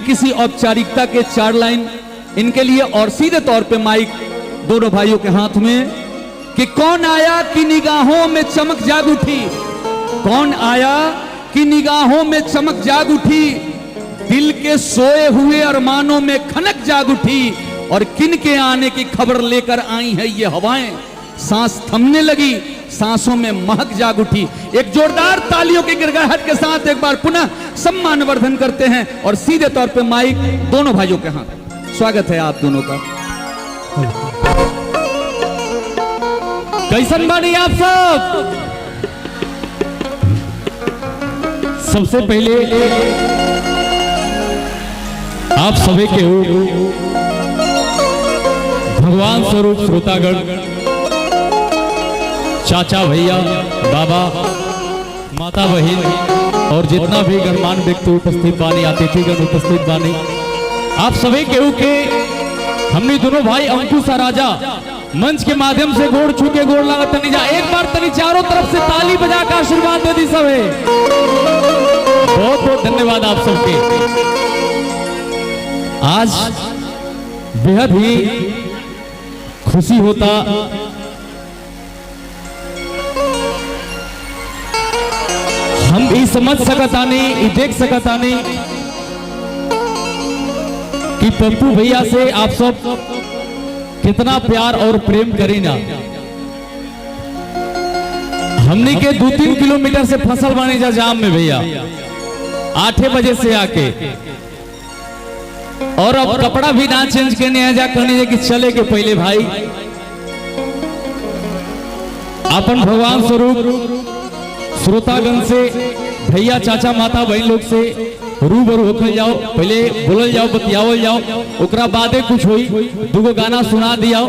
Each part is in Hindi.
किसी औपचारिकता के 4 लाइन इनके लिए और सीधे तौर पे माइक दोनों भाइयों के हाथ में कि कौन आया कि निगाहों में चमक जाग उठी, कौन आया कि निगाहों में चमक जाग उठी, दिल के सोए हुए अरमानों में खनक जाग उठी, और किन के आने की खबर लेकर आई है ये हवाएं, सांस थमने लगी, सांसों में महक जाग उठी। एक जोरदार तालियों की गिड़गिड़ाहट के साथ एक बार पुनः सम्मानवर्धन करते हैं और सीधे तौर पे माइक दोनों भाइयों के हाथ। स्वागत है आप दोनों का। कैसन बानी आप सब? सबसे पहले आप सभी के भगवान स्वरूप श्रोतागण, चाचा भैया, बाबा, माता बहन और जितना भी गणमान्य व्यक्ति उपस्थित बानी, अतिथिगण उपस्थित बानी, आप सभी केहू के हमने दोनों भाई अंकुश और राजा मंच के माध्यम से गोड़ छू के गोड़ लगा तनी जा। एक बार तनी चारों तरफ से ताली बजा कर आशीर्वाद दे दी सब। बहुत बहुत धन्यवाद आप सबके। आज बेहद ही खुशी होता हम भी समझ सकता नहीं, देख सकता नहीं कि पप्पू भैया से आप सब कितना प्यार और प्रेम करीना। हमने के 2-3 किलोमीटर से फसल बने जा जाम में भैया 8 बजे से आके, और अब कपड़ा भी ना चेंज करने आ जा कहने कि चले के पहले भाई अपन भगवान स्वरूप श्रोतागण से, भैया चाचा माता बहन लोग से रूबरू होकर जाओ, पहले बोलल जाओ, बतियावल जाओ, ओकरा बादे कुछ हुई, दूगो गाना सुना दियाओ।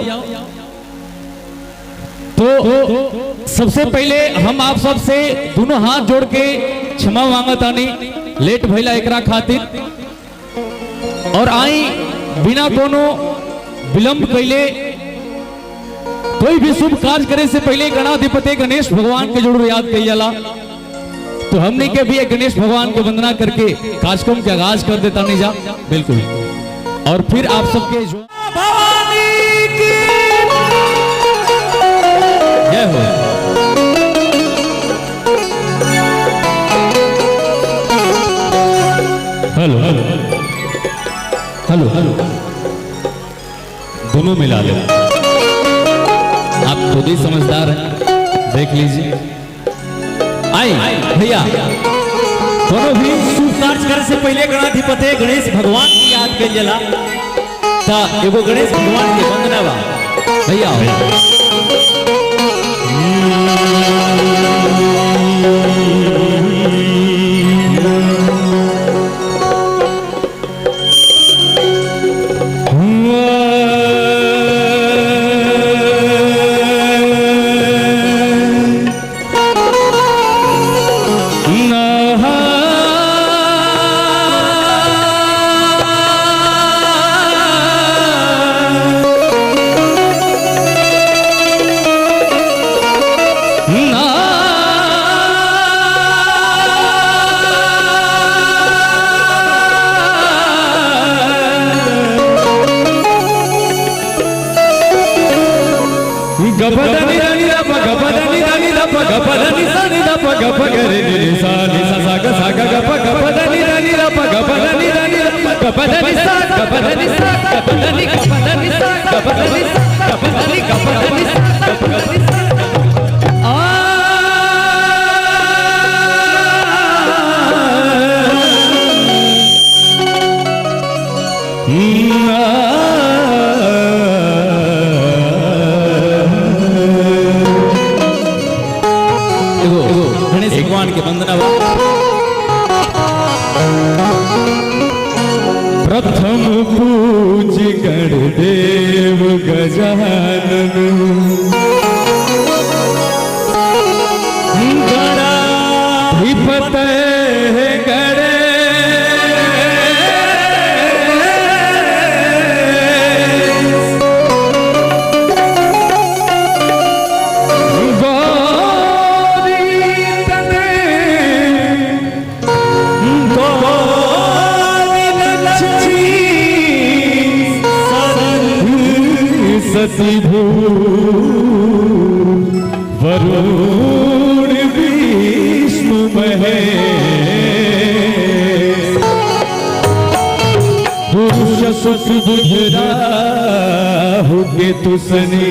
तो सबसे पहले हम आप सब से दोनों हाथ जोड़ के क्षमा मांगतानी लेट भइला एकरा खातिर, और आई बिना कोनो विलंब कैले कोई भी शुभ कार्य करे से पहले गणाधिपति गणेश भगवान के जरूर याद कई जाला। तो हमने के भी गणेश भगवान को वंदना करके कार्यक्रम के आगाज कर देता नहीं जा बिल्कुल। और फिर आप सबके जो भवानी की जय हो। हेलो हेलो हेलो हेलो दोनों मिला लो, आप खुद ही समझदार हैं, देख लीजिए। आई भैया दोनों भी शुभ कार्य करे से पहले गणाधिपति गणेश भगवान की याद कर जला, एगो गणेश भगवान के वंदना बा भैया। भगवान के वंदना। प्रथम पूज गणदेव गजानन, गणाधिपते गणे Love सुख बुझरा हो के तुसने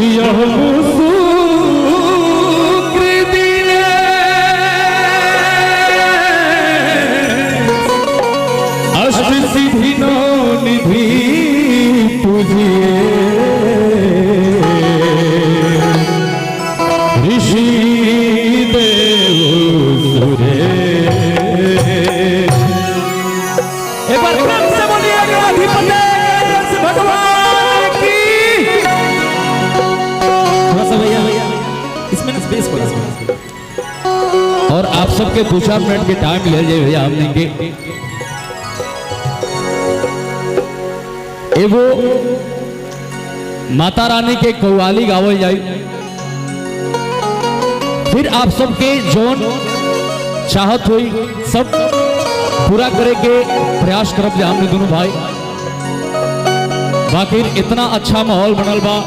यह अष्ट सिद्धि नो निधि तुझिए ऋषि देव सुरे। एक बार प्रेम से बोलिए अधिपति भगवान की। थोड़ा सा भैया इसमें ना स्पेस पड़ा। और आप सबके 2-4 मिनट के टाइम ले जाए भैया हमने के एगो माता रानी के कव्वाली गावल जाए, फिर आप सबके जोन चाहत हुई सब पूरा करे के प्रयास करब जा हमने दोनों भाई। बाकी इतना अच्छा माहौल बनल बा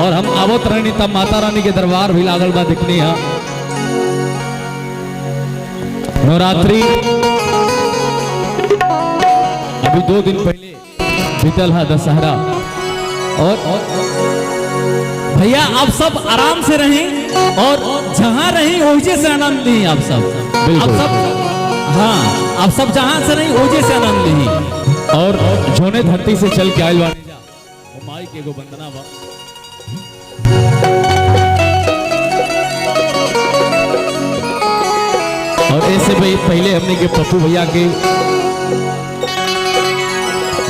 और हम आवत रहनी तब माता रानी के दरबार भी लागल बा दिखनी है। नवरात्रि अभी 2 दिन पहले बीतल है दशहरा। और भैया आप सब आराम से रहें और जहां रहें ओजे से आनंद ली। आप सब हाँ आप सब जहां से रहें ओजे से आनंद ली। और जोने धरती से चल के आयल बानी जा वो माई के एगो वंदना बा। और ऐसे भाई पहले हमने के पप्पू भैया के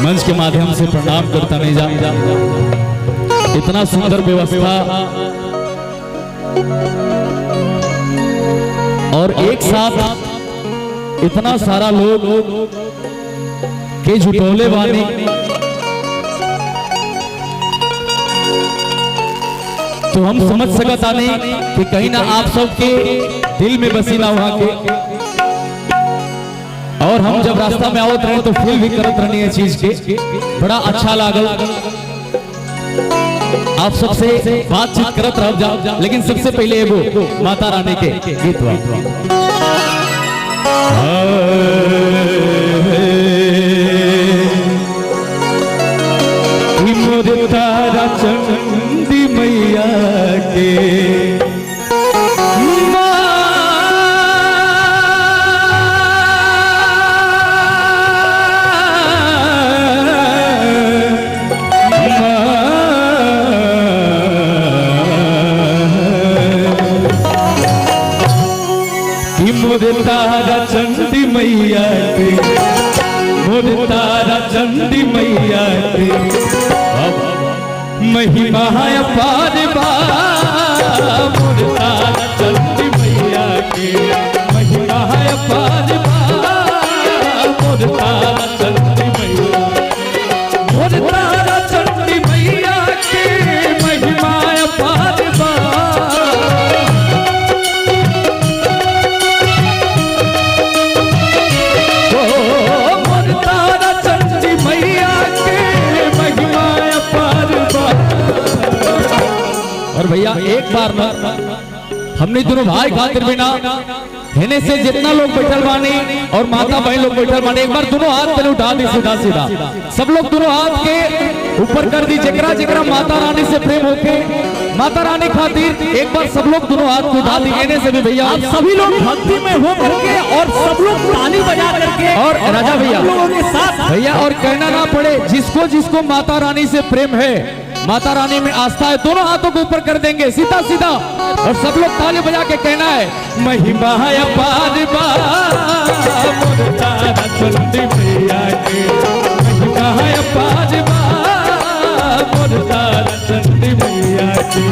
मंच के माध्यम से प्रणाम करता नहीं जा। इतना सुंदर व्यवस्था और एक साथ इतना सारा लोग के जुटोले बानी। तो हम समझ सकता नहीं कि कहीं ना आप सबके दिल में बसी ना वहां के। और हम जब रास्ता में आवत रहे तो फील भी करत रहनी है चीज के बड़ा अच्छा लागल। आप सबसे बातचीत करत रह जाओ, लेकिन सबसे पहले एगो माता रानी के गीत बा। मोर तारा चंदी मैया के मोर तारा चंदी मैया के मोर तारा चंदी मैया के महिमा अपार बा। मोर तारा चंदी मैया के महिमा अपार बा। मोर तारा चंदी मैया मोर तारा चंदी मैया के महिमा अपार बा। और भैया एक बार ना हमने दोनों भाई खातिर बिना हेने से जितना लोग बैठल बानी और माता बहन लोग बैठल बानी एक बार दोनों हाथ पहले उठा दी सीधा सीधा सब लोग दोनों हाथ के ऊपर कर दी। जेकरा जेकरा माता रानी से प्रेम होके माता रानी खातिर एक बार सब लोग दोनों हाथ को उठा दी। हेने से भी भैया आप सभी लोग भक्ति में हो करके और सब लोग ताली बजा करके और राजा भैया लोगों के साथ भैया और कहना ना पड़े जिसको जिसको माता रानी से प्रेम है माता रानी में आस्था है दोनों हाथों को ऊपर कर देंगे सीधा सीधा और सब लोग ताली बजा के कहना है महिमा अपार बा। मोर तारा चंदी मैया के महिमा अपार बा। मोर तारा चंदी मैया के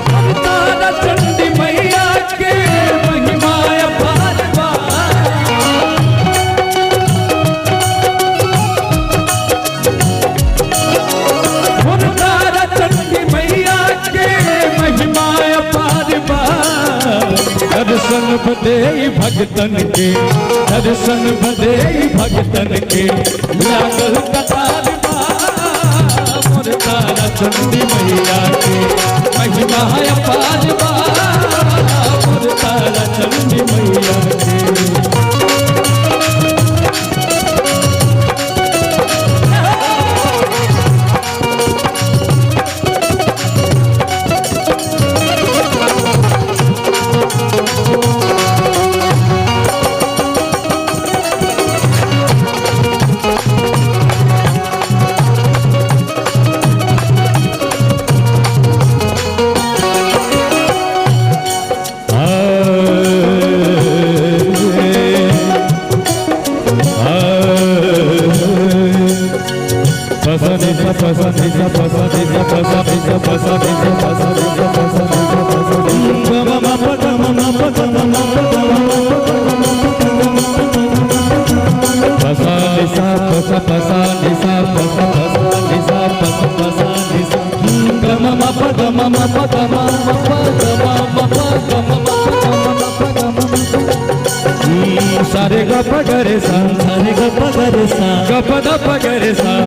मोर तारा चंदी मैया के महिमा अपार बा। दर्शन बदे भगतन के दर्शन बदे भगतन के लागल कतार बा। मोर तारा चंदी मैया के महिमा अपार बा। मोर तारा चंदी मैया के सारे ग प ग रे सा सारे ग प ग रे सा ग प द प ग रे सा